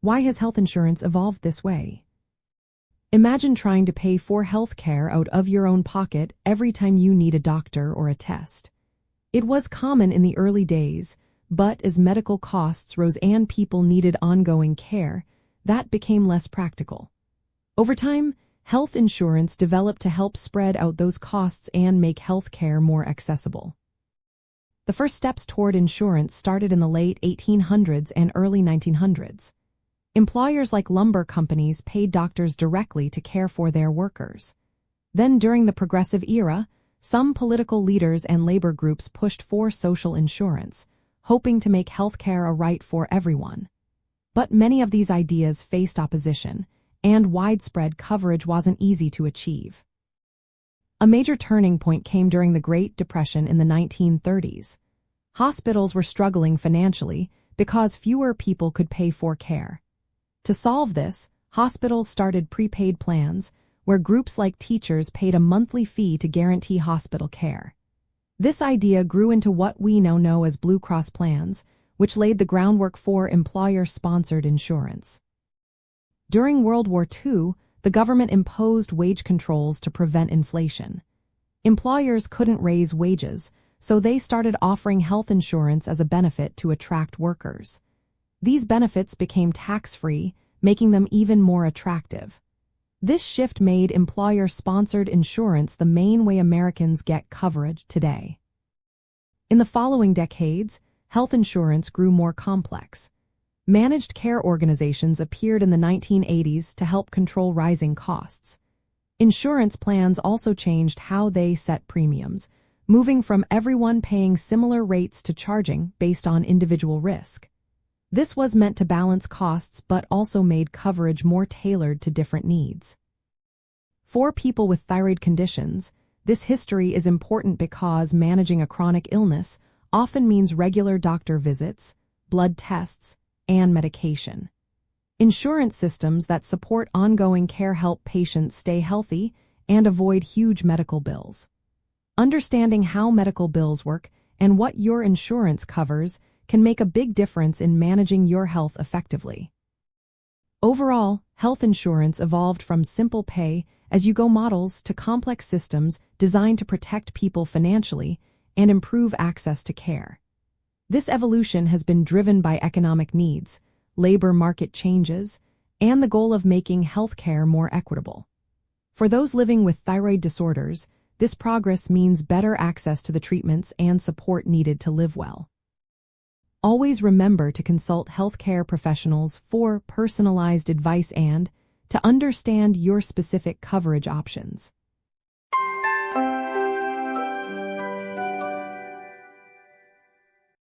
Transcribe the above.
Why has health insurance evolved this way? Imagine trying to pay for health care out of your own pocket every time you need a doctor or a test. It was common in the early days, but as medical costs rose and people needed ongoing care, that became less practical. Over time, health insurance developed to help spread out those costs and make health care more accessible. The first steps toward insurance started in the late 1800s and early 1900s. Employers like lumber companies paid doctors directly to care for their workers. Then, during the Progressive Era, some political leaders and labor groups pushed for social insurance, hoping to make health care a right for everyone. But many of these ideas faced opposition, and widespread coverage wasn't easy to achieve. A major turning point came during the Great Depression in the 1930s. Hospitals were struggling financially because fewer people could pay for care. To solve this, hospitals started prepaid plans, where groups like teachers paid a monthly fee to guarantee hospital care. This idea grew into what we now know as Blue Cross plans, which laid the groundwork for employer-sponsored insurance. During World War II, the government imposed wage controls to prevent inflation. Employers couldn't raise wages, so they started offering health insurance as a benefit to attract workers. These benefits became tax-free, making them even more attractive. This shift made employer-sponsored insurance the main way Americans get coverage today. In the following decades, health insurance grew more complex. Managed care organizations appeared in the 1980s to help control rising costs. Insurance plans also changed how they set premiums, moving from everyone paying similar rates to charging based on individual risk. This was meant to balance costs but also made coverage more tailored to different needs. For people with thyroid conditions, this history is important because managing a chronic illness often means regular doctor visits, blood tests, and medication. Insurance systems that support ongoing care help patients stay healthy and avoid huge medical bills. Understanding how medical bills work and what your insurance covers can make a big difference in managing your health effectively. Overall, health insurance evolved from simple pay-as-you-go models to complex systems designed to protect people financially and improve access to care. This evolution has been driven by economic needs, labor market changes, and the goal of making healthcare more equitable. For those living with thyroid disorders, this progress means better access to the treatments and support needed to live well. Always remember to consult healthcare professionals for personalized advice and to understand your specific coverage options.